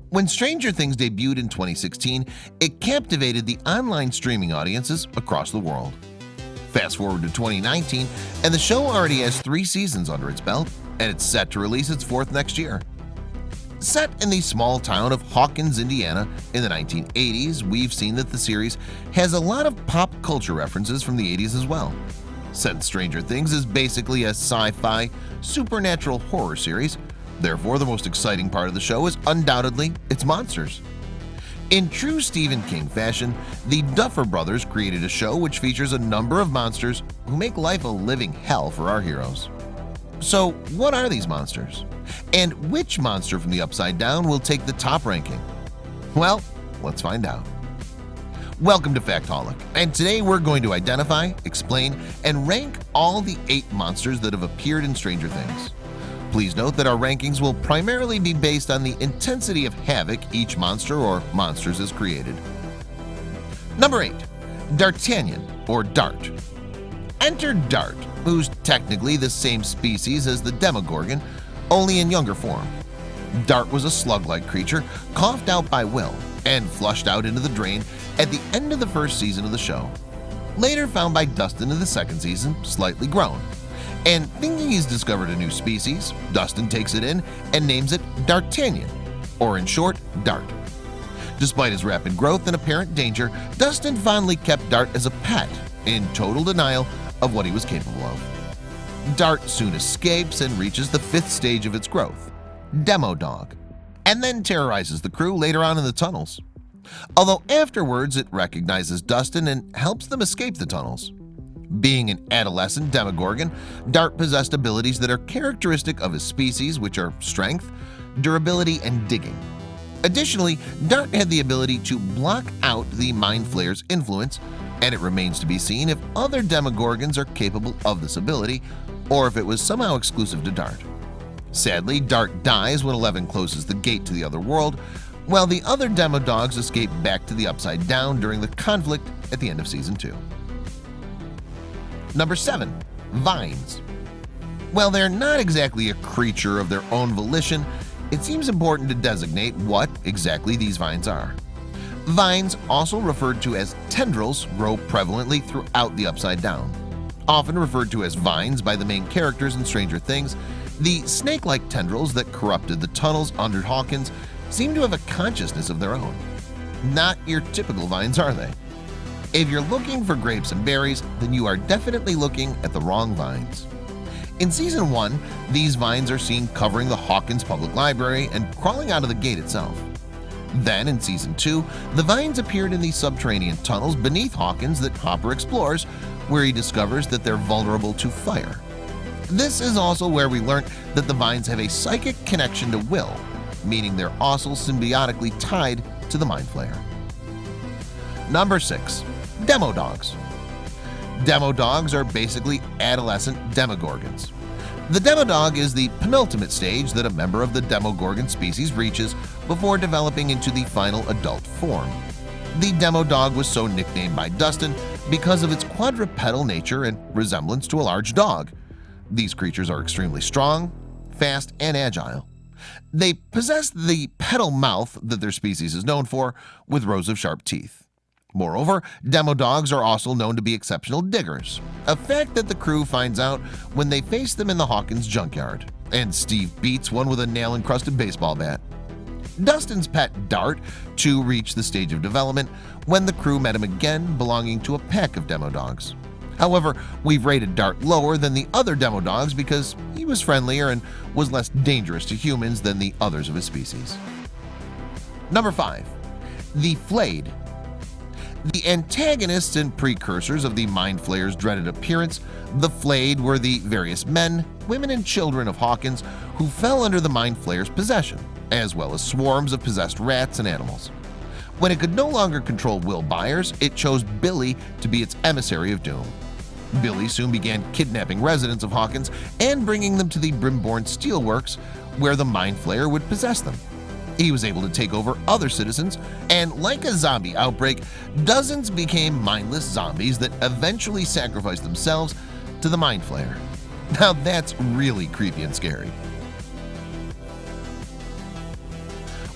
When Stranger Things debuted in 2016, it captivated the online streaming audiences across the world. Fast forward to 2019, and the show already has 3 seasons under its belt, and it's set to release its 4th next year. Set in the small town of Hawkins, Indiana in the 1980s, we've seen that the series has a lot of pop culture references from the 80s as well. Since Stranger Things is basically a sci-fi, supernatural horror series, therefore the most exciting part of the show is undoubtedly its monsters. In true Stephen King fashion, the Duffer Brothers created a show which features a number of monsters who make life a living hell for our heroes. So what are these monsters? And which monster from the Upside Down will take the top ranking? Well, let's find out. Welcome to Factholic, and today we're going to identify, explain, and rank all the 8 monsters that have appeared in Stranger Things. Please note that our rankings will primarily be based on the intensity of havoc each monster or monsters has created. Number 8. D'Artagnan, or Dart. Enter Dart, who's technically the same species as the Demogorgon, only in younger form. Dart was a slug-like creature coughed out by Will and flushed out into the drain at the end of the 1st season of the show. Later found by Dustin in the 2nd season, slightly grown. And thinking he's discovered a new species, Dustin takes it in and names it D'Artagnan, or in short, Dart. Despite his rapid growth and apparent danger, Dustin fondly kept Dart as a pet, in total denial of what he was capable of. Dart soon escapes and reaches the 5th stage of its growth, Demo Dog, and then terrorizes the crew later on in the tunnels. Although afterwards it recognizes Dustin and helps them escape the tunnels. Being an adolescent Demogorgon, Dart possessed abilities that are characteristic of his species, which are strength, durability, and digging. Additionally, Dart had the ability to block out the Mind Flayer's influence, and it remains to be seen if other Demogorgons are capable of this ability, or if it was somehow exclusive to Dart. Sadly, Dart dies when Eleven closes the gate to the other world, while the other Demo Dogs escape back to the Upside Down during the conflict at the end of Season 2. Number 7. Vines. While they're not exactly a creature of their own volition, it seems important to designate what exactly these vines are. Vines, also referred to as tendrils, grow prevalently throughout the Upside Down. Often referred to as vines by the main characters in Stranger Things, the snake-like tendrils that corrupted the tunnels under Hawkins seem to have a consciousness of their own. Not your typical vines, are they? If you're looking for grapes and berries, then you are definitely looking at the wrong vines. In Season 1, these vines are seen covering the Hawkins Public Library and crawling out of the gate itself. Then in Season 2, the vines appeared in the subterranean tunnels beneath Hawkins that Hopper explores, where he discovers that they're vulnerable to fire. This is also where we learn that the vines have a psychic connection to Will, meaning they're also symbiotically tied to the Mind Flayer. Number 6. Demo Dogs. Demo Dogs are basically adolescent Demogorgons. The Demo Dog is the penultimate stage that a member of the Demogorgon species reaches before developing into the final adult form. The Demo Dog was so nicknamed by Dustin because of its quadrupedal nature and resemblance to a large dog. These creatures are extremely strong, fast, and agile. They possess the pedal mouth that their species is known for, with rows of sharp teeth. Moreover, Demo Dogs are also known to be exceptional diggers, a fact that the crew finds out when they face them in the Hawkins junkyard, and Steve beats one with a nail-encrusted baseball bat. Dustin's pet Dart too reached the stage of development when the crew met him again, belonging to a pack of Demo Dogs. However, we've rated Dart lower than the other Demo Dogs because he was friendlier and was less dangerous to humans than the others of his species. Number 5. The Flayed. The antagonists and precursors of the Mind Flayer's dreaded appearance, the Flayed were the various men, women, and children of Hawkins who fell under the Mind Flayer's possession, as well as swarms of possessed rats and animals. When it could no longer control Will Byers, it chose Billy to be its emissary of doom. Billy soon began kidnapping residents of Hawkins and bringing them to the Brimborn Steelworks, where the Mind Flayer would possess them. He was able to take over other citizens, and like a zombie outbreak, dozens became mindless zombies that eventually sacrificed themselves to the Mind Flayer. Now that's really creepy and scary.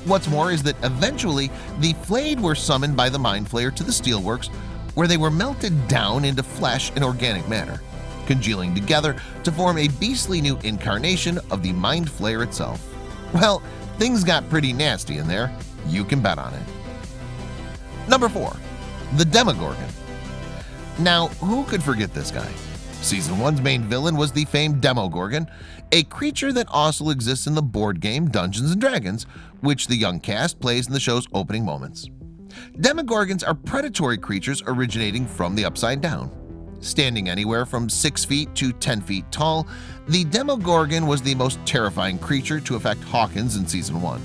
What's more is that eventually the Flayed were summoned by the Mind Flayer to the Steelworks, where they were melted down into flesh and organic matter, congealing together to form a beastly new incarnation of the Mind Flayer itself. Well, things got pretty nasty in there, you can bet on it. Number 4. The Demogorgon. Now, who could forget this guy? Season 1's main villain was the famed Demogorgon, a creature that also exists in the board game Dungeons & Dragons, which the young cast plays in the show's opening moments. Demogorgons are predatory creatures originating from the Upside Down. Standing anywhere from 6 feet to 10 feet tall, the Demogorgon was the most terrifying creature to affect Hawkins in Season 1.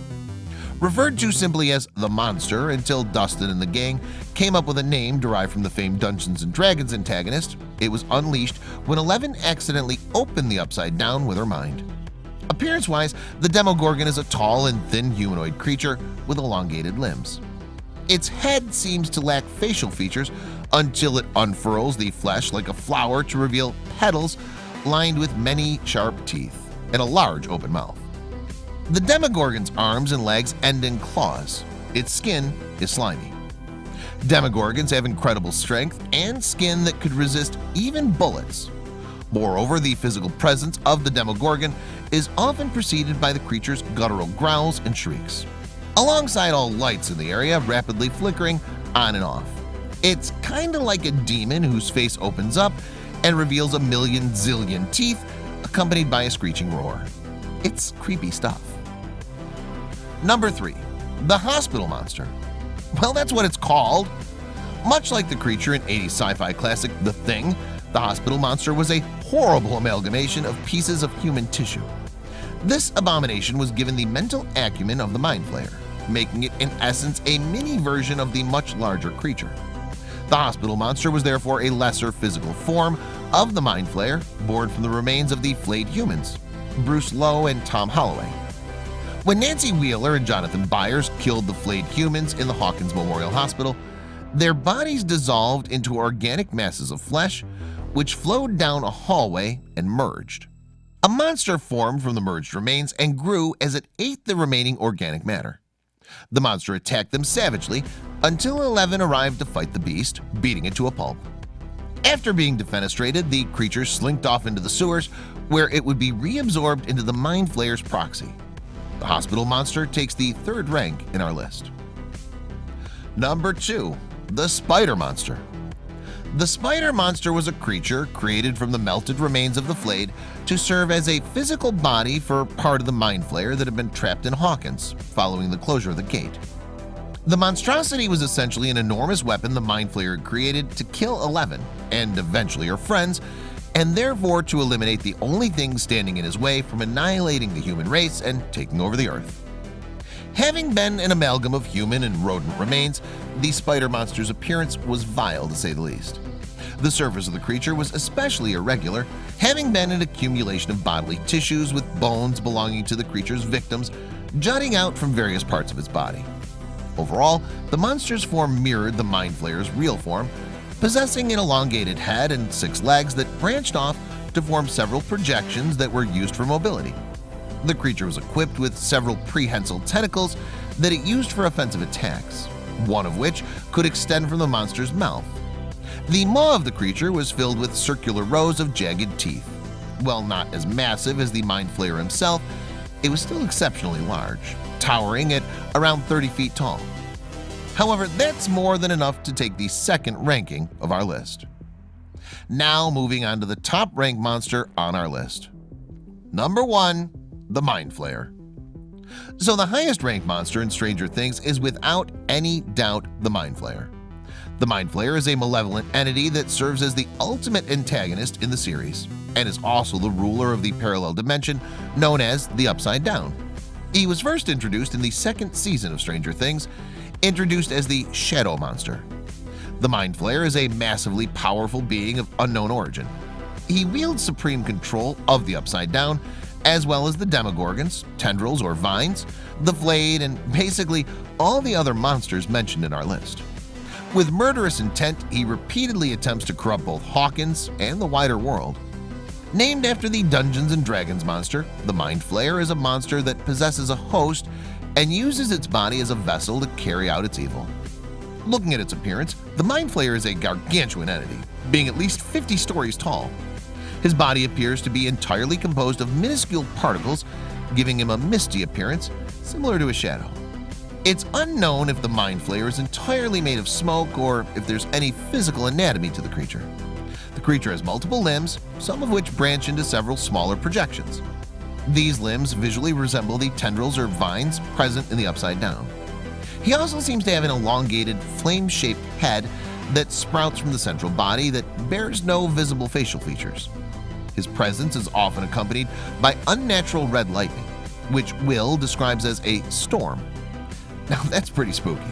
Referred to simply as the Monster until Dustin and the gang came up with a name derived from the famed Dungeons & Dragons antagonist, it was unleashed when Eleven accidentally opened the Upside Down with her mind. Appearance-wise, the Demogorgon is a tall and thin humanoid creature with elongated limbs. Its head seems to lack facial features until it unfurls the flesh like a flower to reveal petals lined with many sharp teeth and a large open mouth. The Demogorgon's arms and legs end in claws. Its skin is slimy. Demogorgons have incredible strength and skin that could resist even bullets. Moreover, the physical presence of the Demogorgon is often preceded by the creature's guttural growls and shrieks, alongside all lights in the area rapidly flickering on and off. It's kinda like a demon whose face opens up and reveals a million zillion teeth accompanied by a screeching roar. It's creepy stuff. Number 3. The Hospital Monster. Well, that's what it's called. Much like the creature in 80s sci-fi classic The Thing, the Hospital Monster was a horrible amalgamation of pieces of human tissue. This abomination was given the mental acumen of the Mind Flayer, making it in essence a mini version of the much larger creature. The Hospital Monster was therefore a lesser physical form of the Mind Flayer, born from the remains of the flayed humans, Bruce Lowe and Tom Holloway. When Nancy Wheeler and Jonathan Byers killed the flayed humans in the Hawkins Memorial Hospital, their bodies dissolved into organic masses of flesh, which flowed down a hallway and merged. A monster formed from the merged remains and grew as it ate the remaining organic matter. The monster attacked them savagely until Eleven arrived to fight the beast, beating it to a pulp. After being defenestrated, the creature slinked off into the sewers, where it would be reabsorbed into the Mind Flayer's proxy. The Hospital Monster takes the 3rd rank in our list. Number 2. The Spider Monster. The Spider Monster was a creature created from the melted remains of the flayed to serve as a physical body for part of the Mind Flayer that had been trapped in Hawkins following the closure of the gate. The monstrosity was essentially an enormous weapon the Mind Flayer had created to kill Eleven and eventually her friends, and therefore to eliminate the only thing standing in his way from annihilating the human race and taking over the Earth. Having been an amalgam of human and rodent remains, the Spider Monster's appearance was vile to say the least. The surface of the creature was especially irregular, having been an accumulation of bodily tissues with bones belonging to the creature's victims jutting out from various parts of its body. Overall, the monster's form mirrored the Mind Flayer's real form, possessing an elongated head and 6 legs that branched off to form several projections that were used for mobility. The creature was equipped with several prehensile tentacles that it used for offensive attacks, one of which could extend from the monster's mouth. The maw of the creature was filled with circular rows of jagged teeth. While not as massive as the Mind Flayer himself, it was still exceptionally large, towering at around 30 feet tall. However, that's more than enough to take the 2nd ranking of our list. Now moving on to the top ranked monster on our list. Number 1. The Mind Flayer. So the highest ranked monster in Stranger Things is without any doubt the Mind Flayer. The Mind Flayer is a malevolent entity that serves as the ultimate antagonist in the series, and is also the ruler of the parallel dimension known as the Upside Down. He was first introduced in the 2nd season of Stranger Things, introduced as the Shadow Monster. The Mind Flayer is a massively powerful being of unknown origin. He wields supreme control of the Upside Down, as well as the Demogorgons, tendrils or vines, the flayed, and basically all the other monsters mentioned in our list. With murderous intent, he repeatedly attempts to corrupt both Hawkins and the wider world. Named after the Dungeons & Dragons monster, the Mind Flayer is a monster that possesses a host and uses its body as a vessel to carry out its evil. Looking at its appearance, the Mind Flayer is a gargantuan entity, being at least 50 stories tall. His body appears to be entirely composed of minuscule particles, giving him a misty appearance similar to a shadow. It's unknown if the Mind Flayer is entirely made of smoke or if there's any physical anatomy to the creature. The creature has multiple limbs, some of which branch into several smaller projections. These limbs visually resemble the tendrils or vines present in the Upside Down. He also seems to have an elongated, flame-shaped head that sprouts from the central body that bears no visible facial features. His presence is often accompanied by unnatural red lightning, which Will describes as a storm. Now that's pretty spooky.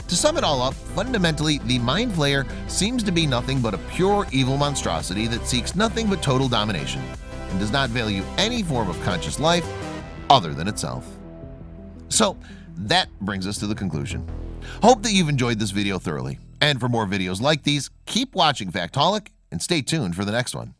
To sum it all up, fundamentally, the Mind Flayer seems to be nothing but a pure evil monstrosity that seeks nothing but total domination and does not value any form of conscious life other than itself. So that brings us to the conclusion. Hope that you've enjoyed this video thoroughly, and for more videos like these, keep watching Factaholic and stay tuned for the next one.